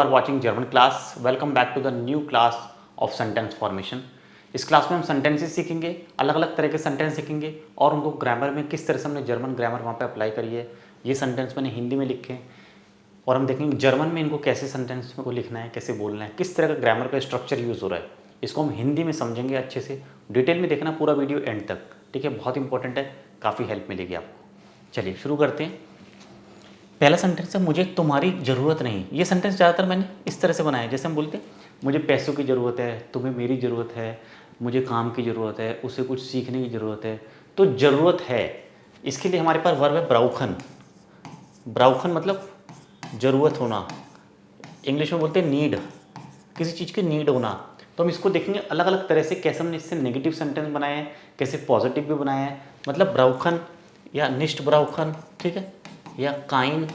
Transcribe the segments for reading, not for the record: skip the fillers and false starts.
Are watching German class. Welcome back to the new class of sentence formation. इस class में हम sentences सीखेंगे, अलग अलग तरह के सेंटेंस सीखेंगे और उनको ग्रामर में किस तरह से हमने जर्मन ग्रामर वहाँ पे अप्लाई करी है। ये सेंटेंस मैंने हिंदी में लिखे हैं और हम देखेंगे जर्मन में इनको कैसे सेंटेंस को लिखना है, कैसे बोलना है, किस तरह का ग्रामर का स्ट्रक्चर यूज़ हो रहा है। इसको हम हिंदी में समझेंगे अच्छे से। डिटेल में देखना पूरा वीडियो एंड तक, ठीक है। बहुत इंपॉर्टेंट है, काफ़ी हेल्प मिलेगी आपको। चलिए शुरू करते हैं। पहला सेंटेंस है मुझे तुम्हारी ज़रूरत नहीं। ये सेंटेंस ज़्यादातर मैंने इस तरह से बनाया है, जैसे हम बोलते हैं मुझे पैसों की ज़रूरत है, तुम्हें मेरी ज़रूरत है, मुझे काम की ज़रूरत है, उसे कुछ सीखने की ज़रूरत है। तो ज़रूरत है, इसके लिए हमारे पास वर्ब है ब्राउखन। ब्राउखन मतलब ज़रूरत होना, इंग्लिश में बोलते हैं नीड, किसी चीज़ की नीड होना। तो हम इसको देखेंगे अलग अलग तरह से, कैसे हमने इससे नेगेटिव सेंटेंस बनाए हैं, कैसे पॉजिटिव भी बनाए हैं। मतलब ब्राउखन या निष्ठ ब्राउखन, ठीक है, या काइन,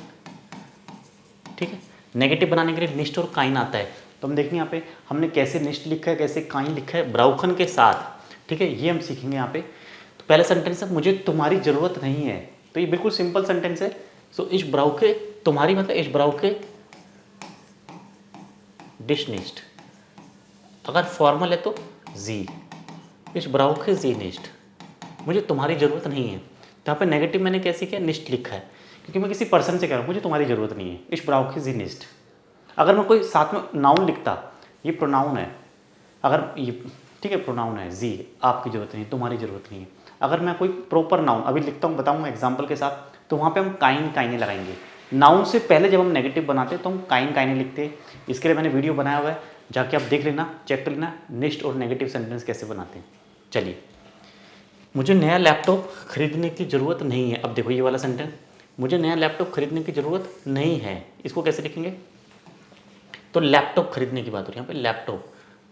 ठीक है। नेगेटिव बनाने के लिए निष्ठ और काइन आता है। तो हम देखेंगे यहाँ पे हमने कैसे निष्ठ लिखा है, कैसे काइन लिखा है ब्राउखन के साथ, ठीक है। ये हम सीखेंगे यहाँ पे। तो पहला सेंटेंस है मुझे तुम्हारी ज़रूरत नहीं है। तो ये बिल्कुल सिंपल सेंटेंस है। सो इस ब्राउके, तुम्हारी मतलब इस ब्राउके डिश निष्ठ, अगर फॉर्मल है तो जी, इस ब्राउके जी निष्ठ, मुझे तुम्हारी ज़रूरत नहीं है। तो यहाँ पे नेगेटिव मैंने कैसे किया, निष्ठ लिखा है, क्योंकि मैं किसी पर्सन से कह रहा हूँ मुझे तुम्हारी ज़रूरत नहीं है, इस ब्राउके जी निष्ठ। अगर मैं कोई साथ में नाउन लिखता, ये प्रोनाउन है, अगर ये ठीक है प्रोनाउन है, जी आपकी ज़रूरत नहीं, तुम्हारी ज़रूरत नहीं है। अगर मैं कोई प्रॉपर नाउन अभी लिखता हूँ, बताऊँगा एग्जाम्पल के साथ, तो वहाँ पे हम काइन काइने लगाएंगे। नाउन से पहले जब हम नेगेटिव बनाते हैं तो हम काइन काइने लिखते हैं। इसके लिए मैंने वीडियो बनाया हुआ है, जाके आप देख लेना, चेक कर लेना निष्ठ और नेगेटिव सेंटेंस कैसे बनाते हैं। चलिए, मुझे नया लैपटॉप खरीदने की ज़रूरत नहीं है। अब देखो ये वाला सेंटेंस, मुझे नया लैपटॉप खरीदने की ज़रूरत नहीं है, इसको कैसे लिखेंगे। तो लैपटॉप खरीदने की बात हो रही है यहाँ पे, लैपटॉप।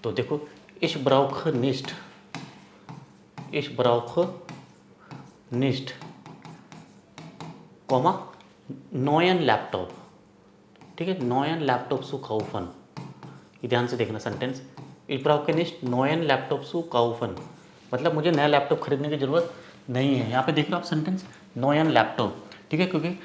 तो देखो इस ब्राउख निष्ठ, इस ब्राउख निष्ठ कॉमा नोयन लैपटॉप, ठीक है, नोयन लैपटॉप सु काउफन। ये ध्यान से देखना सेंटेंस, इस ब्राउख निष्ठ नोयन लैपटॉप सु काउफन, मतलब मुझे नया लैपटॉप खरीदने की ज़रूरत नहीं है। यहाँ पे देख लो आप सेंटेंस, नोयन लैपटॉप, ठीक है, क्योंकि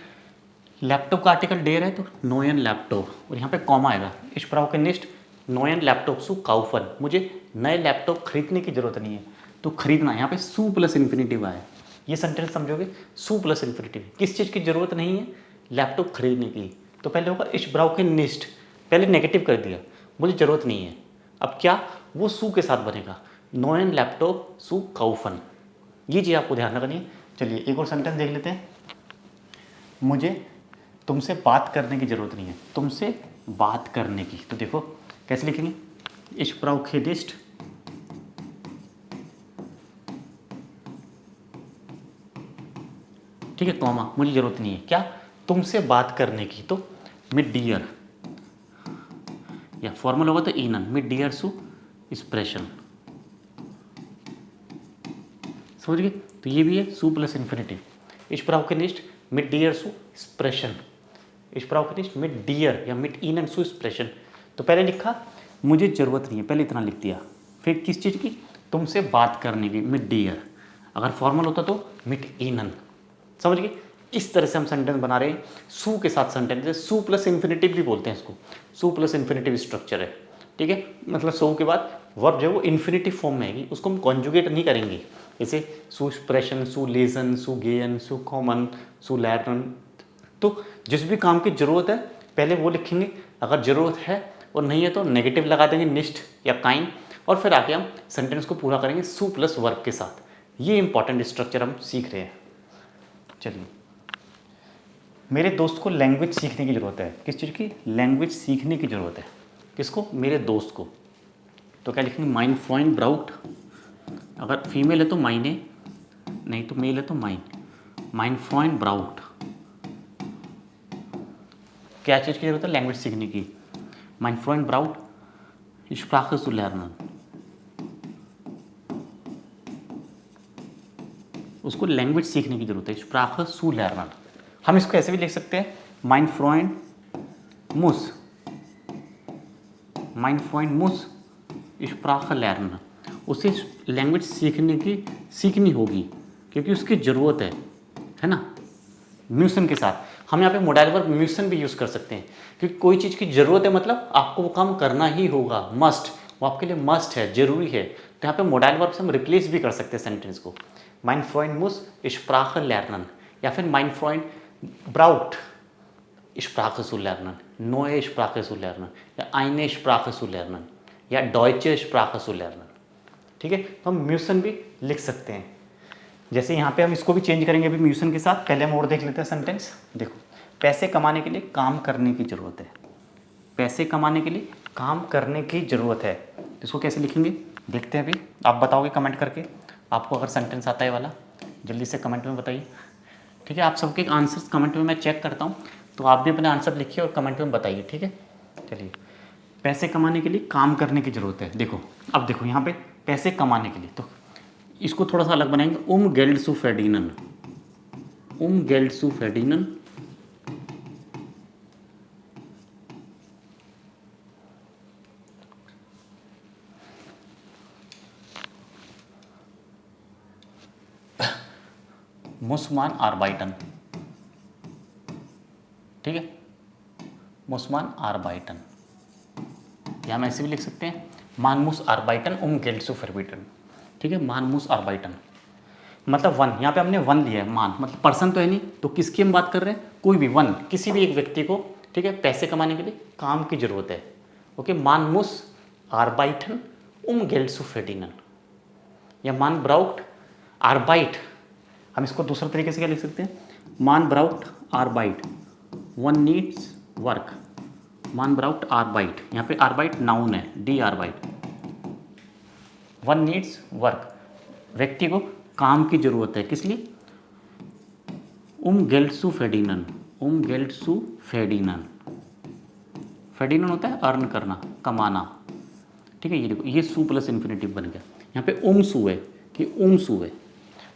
लैपटॉप का आर्टिकल डेयर है तो नोयन लैपटॉप, और यहाँ पे कॉमा आएगा, इस प्रकार के निष्ठ नोयन लैपटॉप सु काउफन, मुझे नए लैपटॉप खरीदने की जरूरत नहीं है। तो खरीदना, यहाँ पे सु प्लस इन्फिनिटिव आया। ये सेंटेंस समझोगे, सु प्लस इन्फिनिटिव, किस चीज़ की जरूरत नहीं है, लैपटॉप खरीदने की। तो पहले होगा इस ब्राउ के निष्ठ, पहले नेगेटिव कर दिया, मुझे ज़रूरत नहीं है। अब क्या, वो सु के साथ बनेगा, नोयन लैपटॉप सु काउफन। ये चीज़ आपको ध्यान रखनी है। चलिए एक और सेंटेंस देख लेते हैं, मुझे तुमसे बात करने की ज़रूरत नहीं है, तुमसे बात करने की। तो देखो कैसे लिखेंगे, इस प्राउखेडिस्ट, ठीक है, कॉमा, मुझे ज़रूरत नहीं है क्या, तुमसे बात करने की। तो मिड डियर, या फॉर्मल होगा तो इनन, मिड डियर सु एक्सप्रेशन, समझ गए। तो ये भी है सु प्लस इन्फिनिटिव, इस प्राउखेडिस्ट मिड डियर सु एक्सप्रेशन, इस प्राउखेडिस्ट मिड डियर या मिड इनन सु एक्सप्रेशन। तो पहले लिखा मुझे ज़रूरत नहीं है, पहले इतना लिख दिया, फिर किस चीज़ की, तुमसे बात करने की, मिड डियर, अगर फॉर्मल होता तो मिड इनन, समझ गए। इस तरह से हम सेंटेंस बना रहे हैं, सु के साथ सेंटेंस है, सु प्लस इन्फिनिटिव भी बोलते हैं इसको, सु प्लस इन्फिनिटिव स्ट्रक्चर है, ठीक है। मतलब सु के बाद वर्ब जो है वो इन्फिनिटिव फॉर्म में आएगी, उसको हम कॉन्जुगेट नहीं करेंगे, जैसे सु एक्सप्रेशन, सु लेसन, सु गेन, सु कॉमन, सु लैटन। तो जिस भी काम की ज़रूरत है पहले वो लिखेंगे, अगर ज़रूरत है और नहीं है तो नेगेटिव लगा देंगे, निष्ठ या काइन, और फिर आके हम सेंटेंस को पूरा करेंगे सु प्लस वर्ब के साथ। ये इंपॉर्टेंट स्ट्रक्चर हम सीख रहे हैं। चलिए, मेरे दोस्त को लैंग्वेज सीखने की ज़रूरत है, किस चीज़ की, लैंग्वेज सीखने की ज़रूरत है, किसको, मेरे दोस्त को। तो क्या लिखेंगे, माइन फ्रॉइंड ब्राउट, अगर फीमेल है तो माइने, नहीं तो मेल है तो माइन, माइन फ्रॉइंड ब्राउट, क्या चीज़ की जरूरत है, लैंग्वेज सीखने की। माइन फ्रॉइंड ब्राउट Sprache zu lernen, उसको लैंग्वेज सीखने की जरूरत है, Sprache zu lernen। हम इसको ऐसे भी लिख सकते हैं, माइन फ्रॉइंड मुस, माइन फ्रॉइंड मुस Sprache lernen, उसे लैंग्वेज सीखनी होगी क्योंकि उसकी ज़रूरत है ना, म्यूसन के साथ। हम यहाँ पे मोडाइल वर्ब म्यूसन भी यूज़ कर सकते हैं, क्योंकि कोई चीज़ की ज़रूरत है मतलब आपको वो काम करना ही होगा, मस्ट, वो आपके लिए मस्ट है, ज़रूरी है। तो यहाँ पे मोडाइल वर्ब से हम रिप्लेस भी कर सकते हैं सेंटेंस को। माइन फ्रेंड मुस Sprache lernen, या फिर mine friend brought Sprache zu lernen, neue Sprache zu lernen, या eine Sprache zu lernen, या deutsche Sprache zu lernen। ठीक है, तो हम म्यूसन भी लिख सकते हैं। जैसे यहाँ पे हम इसको भी चेंज करेंगे अभी म्यूसन के साथ। पहले हम और देख लेते हैं सेंटेंस। देखो, पैसे कमाने के लिए काम करने की ज़रूरत है। पैसे कमाने के लिए काम करने की ज़रूरत है, इसको कैसे लिखेंगे देखते हैं अभी। आप बताओगे कमेंट करके, आपको अगर सेंटेंस आता है वाला, जल्दी से कमेंट में बताइए। ठीक है, आप सबके आंसर्स कमेंट में मैं चेक करता हूँ, तो आप भी अपने आंसर लिखिए और कमेंट में बताइए। ठीक है, चलिए। पैसे कमाने के लिए काम करने की ज़रूरत है। देखो, अब देखो यहाँ पे पैसे कमाने के लिए, तो इसको थोड़ा सा अलग बनाएंगे। गेल्ड zu verdienen, गेल्ड zu verdienen, muss man arbeiten। ठीक है, muss man arbeiten, या हम ऐसे भी लिख सकते हैं man muss arbeiten Geld zu verdienen। ठीक है, man muss arbeiten मतलब वन, यहाँ पे हमने वन लिया है। मान मतलब पर्सन तो है नहीं, तो किसकी हम बात कर रहे हैं, कोई भी वन, किसी भी एक व्यक्ति को, ठीक है, पैसे कमाने के लिए काम की ज़रूरत है। ओके, मान muss arbeiten Geld zu verdienen, या मान ब्राउट arbeit। हम इसको दूसरे तरीके से क्या लिख सकते हैं, मान brought arbeit, one needs work, मान ब्राउट arbeit। यहाँ पे arbeit नाउन है, D arbeit, one needs work, व्यक्ति को काम की ज़रूरत है, किस लिए, Geld zu verdienen, Geld zu verdienen। फेडिनन होता है अर्न करना, कमाना। ठीक है, ये देखो, ये सू प्लस इन्फिनेटिव बन गया। यहाँ पे सू है कि सू है,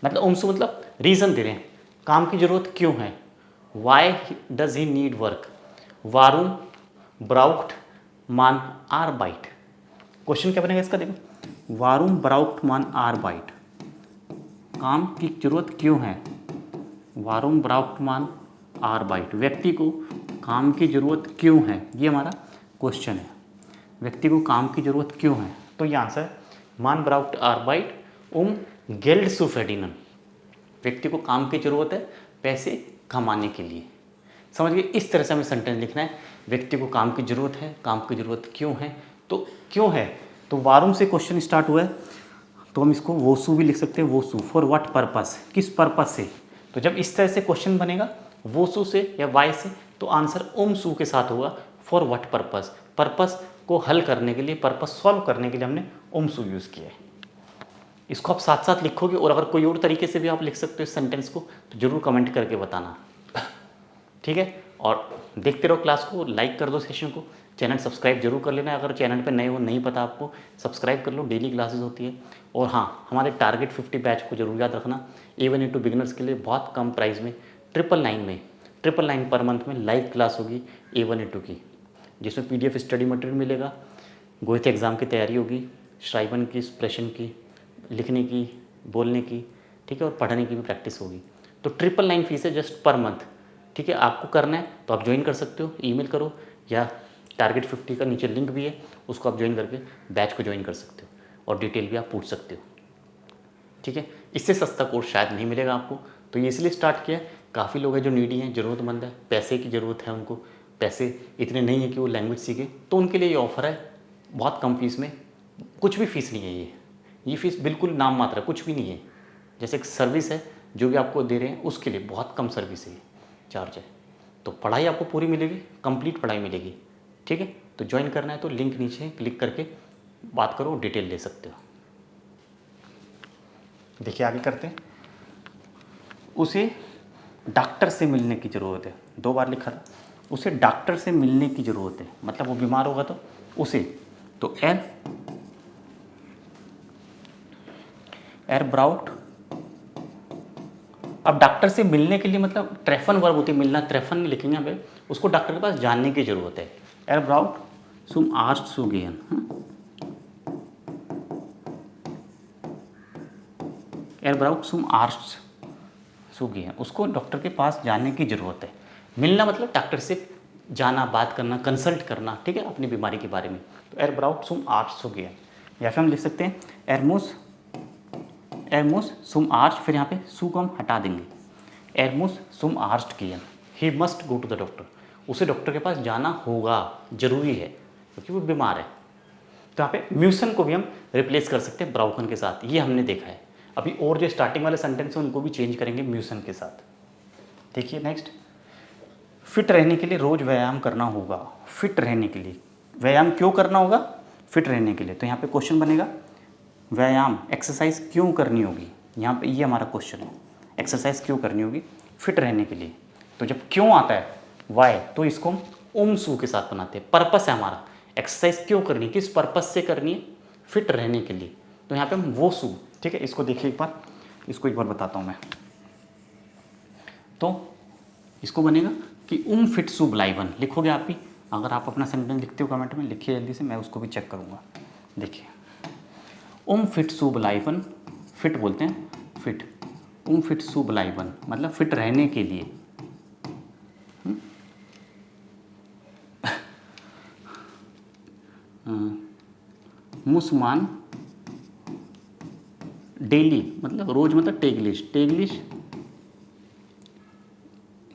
मतलब सू मतलब रीज़न दे रहे हैं, काम की ज़रूरत क्यों है। Why does he need work, वारूम ब्राउक्ट मान आरबाइट। क्वेश्चन क्या बनेगा इसका, देखो, वारूम ब्राउक्ट मान आरबाइट, काम की जरूरत क्यों है, वारूम ब्राउक्ट मान आरबाइट, व्यक्ति को काम की ज़रूरत क्यों है, ये हमारा क्वेश्चन है। व्यक्ति को काम की ज़रूरत क्यों है, तो ये आंसर है मान ब्राउक्ट आरबाइट गेल्ड zu verdienen। व्यक्ति को काम की ज़रूरत है पैसे कमाने के लिए। समझ गए, इस तरह से हमें सेंटेंस लिखना है। व्यक्ति को काम की ज़रूरत है, काम की ज़रूरत क्यों है, तो क्यों है, तो वारूम से क्वेश्चन स्टार्ट हुआ है, तो हम इसको वोसू भी लिख सकते हैं, वोसू फॉर व्हाट पर्पस, किस पर्पस से। तो जब इस तरह से क्वेश्चन बनेगा वोसू से या वाई से, तो आंसर सू के साथ होगा, फॉर व्हाट पर्पस, पर्पस को हल करने के लिए, पर्पस सॉल्व करने के लिए हमने सू यूज़ किया है। इसको आप साथ साथ लिखोगे, और अगर कोई और तरीके से भी आप लिख सकते हो इस सेंटेंस को, तो जरूर कमेंट करके बताना। ठीक है, और देखते रहो क्लास को, लाइक कर दो सेशन को, चैनल सब्सक्राइब जरूर कर लेना। अगर चैनल पे नए हो, नहीं पता आपको, सब्सक्राइब कर लो, डेली क्लासेस होती है। और हाँ, हमारे टारगेट 50 बैच को जरूर याद रखना। A1 A2 बिगिनर्स के लिए बहुत कम प्राइस में 999 पर मंथ में लाइव क्लास होगी A1 A2 की, जिसमें PDF स्टडी मटेरियल मिलेगा, गोइथ एग्ज़ाम की तैयारी होगी, श्राइबन की, एक्सप्रेशन की, लिखने की, बोलने की, ठीक है, और पढ़ने की भी प्रैक्टिस होगी। तो 999 फीस है जस्ट पर मंथ। ठीक है, आपको करना है तो आप ज्वाइन कर सकते हो, ईमेल करो, या टारगेट 50 का नीचे लिंक भी है, उसको आप ज्वाइन करके बैच को ज्वाइन कर सकते हो, और डिटेल भी आप पूछ सकते हो। ठीक है, इससे सस्ता कोर्स शायद नहीं मिलेगा आपको, तो ये इसलिए स्टार्ट किया है, काफ़ी लोग हैं जो नीडी हैं, ज़रूरतमंद है, पैसे की ज़रूरत है उनको, पैसे इतने नहीं है कि वो लैंग्वेज सीखे, तो उनके लिए ये ऑफ़र है बहुत कम फीस में। कुछ भी फीस नहीं है, ये फीस बिल्कुल नाम मात्र है, कुछ भी नहीं है। जैसे एक सर्विस है जो भी आपको दे रहे हैं, उसके लिए बहुत कम सर्विस है, चार्ज है। तो पढ़ाई आपको पूरी मिलेगी, कंप्लीट पढ़ाई मिलेगी। ठीक है, तो ज्वाइन करना है तो लिंक नीचे क्लिक करके बात करो, डिटेल ले सकते हो। देखिए आगे करते हैं। उसे डॉक्टर से मिलने की ज़रूरत है, 2 बार लिखा था, उसे डॉक्टर से मिलने की ज़रूरत है, मतलब वो बीमार होगा तो उसे, तो एर ब्राउट। अब डॉक्टर से मिलने के लिए मतलब ट्रेफन वर्ब होती है, मिलना, ट्रेफन नहीं लिखेंगे हमें, उसको डॉक्टर के पास जानने की ज़रूरत है। एर ब्राउट सुम आर्स्ट zu gehen, एर ब्राउट सुम आर्स्ट zu gehen, उसको डॉक्टर के पास जाने की ज़रूरत है। मिलना मतलब डॉक्टर से जाना, बात करना, कंसल्ट करना, ठीक है, अपनी बीमारी के बारे में। तो एर ब्राउट सुम आर्ट्स हो गया, या फिर हम लिख सकते हैं एरमुस सुम आर्च, फिर यहाँ पे सू को हम हटा देंगे, एरमुस सुम आर्स्ट किया, he must go to the doctor, उसे डॉक्टर के पास जाना होगा, जरूरी है क्योंकि वो बीमार है। तो यहाँ पे म्यूसन को भी हम रिप्लेस कर सकते हैं ब्राउकन के साथ, ये हमने देखा है। अभी और जो स्टार्टिंग वाले सेंटेंस हैं उनको भी चेंज करेंगे म्यूसन के साथ। देखिए नेक्स्ट, फिट रहने के लिए रोज़ व्यायाम करना होगा। फिट रहने के लिए व्यायाम क्यों करना होगा? फिट रहने के लिए। तो यहाँ पे क्वेश्चन बनेगा व्यायाम, एक्सरसाइज क्यों करनी होगी, यहाँ पे ये हमारा क्वेश्चन है, एक्सरसाइज क्यों करनी होगी फिट रहने के लिए। तो जब क्यों आता है वाई, तो इसको हम उम सू के साथ बनाते हैं। पर्पस है हमारा, एक्सरसाइज क्यों करनी है, किस पर्पस से करनी है, फिट रहने के लिए। तो यहाँ पे हम वो सू, ठीक है, इसको देखिए एक बार, इसको एक बार बताता हूँ मैं। तो इसको बनेगा कि फिट सू ब्लाइवन, लिखोगे आप भी, अगर आप अपना सेंटेंस लिखते हो कमेंट में लिखिए जल्दी से, मैं उसको भी चेक करूँगा। देखिए फिट सू ब्लाइवन, फिट बोलते हैं फिट, फिट सू ब्लाइवन मतलब फिट रहने के लिए। मुसमान डेली मतलब रोज, मतलब टेगलिश, टेगलिश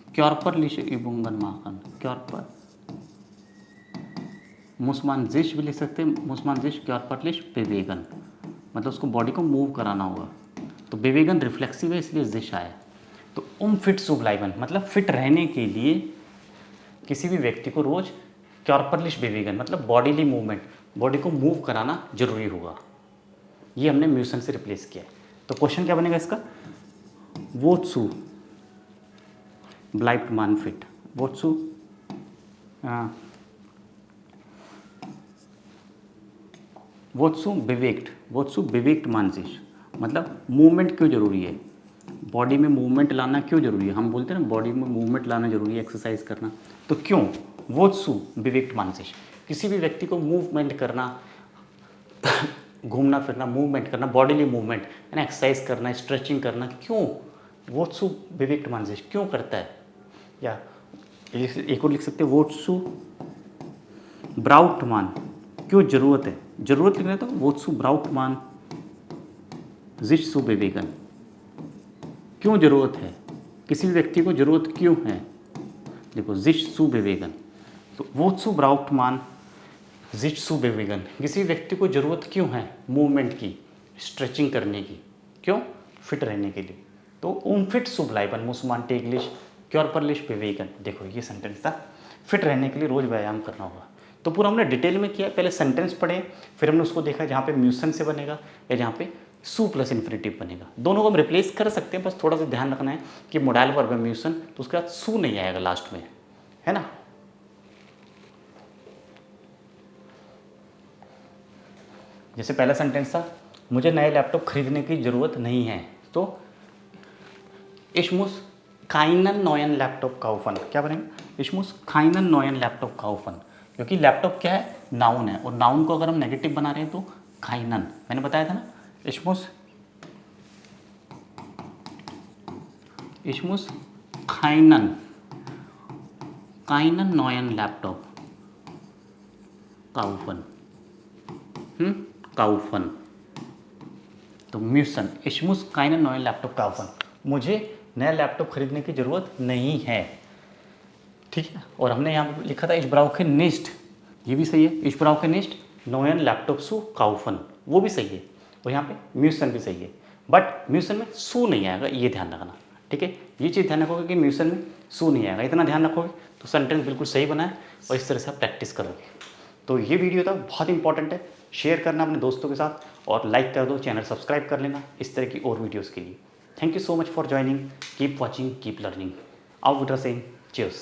क्योरपरलिश इबुंगन माखन, क्योरपर मुसमान जिश भी लिख सकते हैं, मुसमान जिश क्योरपरलिश बेवेगन, मतलब उसको बॉडी को मूव कराना होगा। तो बेवेगन रिफ्लेक्सिव है इसलिए जिश आया। तो फिट सू ब्लाइवन मतलब फिट रहने के लिए किसी भी व्यक्ति को रोज क्योरपरलिश बेवेगन मतलब बॉडीली मूवमेंट, बॉडी को मूव कराना जरूरी होगा। ये हमने म्यूसन से रिप्लेस किया है। तो क्वेश्चन क्या बनेगा इसका, वोत्सु ब्लाइव्ड मान फिट, वोत्सु वोत्सु बिवेक्ट, वोत्सु बिवेक्ट मानसिश मतलब मूवमेंट क्यों जरूरी है, बॉडी में मूवमेंट लाना क्यों जरूरी है। हम बोलते हैं ना बॉडी में मूवमेंट लाना जरूरी है, एक्सरसाइज करना, तो क्यों वोत्सु बिवेक्ट मानसिश, किसी भी व्यक्ति को मूवमेंट करना घूमना फिरना, मूवमेंट करना, बॉडीली मूवमेंट है ना, एक्सरसाइज करना, स्ट्रेचिंग करना, क्यों वोत्सु बिवेक्ट मानसिश क्यों करता है। या एक और लिख सकते हैं वोत्सु ब्राउट मान, क्यों जरूरत है, जरूरत लिखना है तो वोत्सु ब्राउट मान जिश सु बेवेगन, क्यों जरूरत है, किसी भी व्यक्ति को जरूरत क्यों है, देखो जिश सु बेवेगन। तो वोत्सु ब्राउट मान जिश सु बेवेगन, किसी व्यक्ति को जरूरत क्यों है मूवमेंट की, स्ट्रेचिंग करने की, क्यों फिट रहने के लिए। तो फिट सु ब्लाइवन मुसमान टेगलिश क्योरपरलिश बेवेगन, देखो ये सेंटेंस था, फिट रहने के लिए रोज व्यायाम करना होगा। तो पूरा हमने डिटेल में किया, पहले सेंटेंस पढ़े, फिर हमने उसको देखा जहाँ पे म्यूसन से बनेगा या जहाँ पे सू प्लस इन्फिनिटिव बनेगा। दोनों को हम रिप्लेस कर सकते हैं, बस थोड़ा सा ध्यान रखना है कि मोडाइल वर्ब है म्यूसन, तो उसके बाद सू नहीं आएगा लास्ट में, है ना। जैसे पहला सेंटेंस था, मुझे नए लैपटॉप खरीदने की ज़रूरत नहीं है, तो इश्मुस खाइनन नोयन लैपटॉप काउफन, क्या बनेगा, इश्मुस खाइनन नोयन लैपटॉप काउफन, क्योंकि लैपटॉप क्या है, नाउन है, और नाउन को अगर हम नेगेटिव बना रहे हैं तो खाइनन, मैंने बताया था ना, इश्मुस खाइनन, काइनन नोयन लैपटॉप काउफन, काउफन। तो म्यूसन इश्मुस काइनन नोयन लैपटॉप काउफन, मुझे नया लैपटॉप खरीदने की ज़रूरत नहीं है, ठीक है। और हमने यहाँ लिखा था इशब्राउके निस्ट, ये भी सही है, इशब्राउके निस्ट नोयन लैपटॉप सू काउफन, वो भी सही है, और यहाँ पे म्यूसन भी सही है, बट म्यूसन में सू नहीं आएगा, ये ध्यान रखना, ठीक है। ये चीज़ ध्यान रखोगे कि म्यूसन में सू नहीं आएगा, इतना ध्यान रखोगे तो सेंटेंस बिल्कुल सही बना है, और इस तरह से आप प्रैक्टिस करोगे। तो ये वीडियो था, बहुत इंपॉर्टेंट है, शेयर करना अपने दोस्तों के साथ, और लाइक कर दो, चैनल सब्सक्राइब कर लेना इस तरह की और वीडियोज़ के लिए। Thank you so much for joining, keep watching, keep learning, out with saying cheers।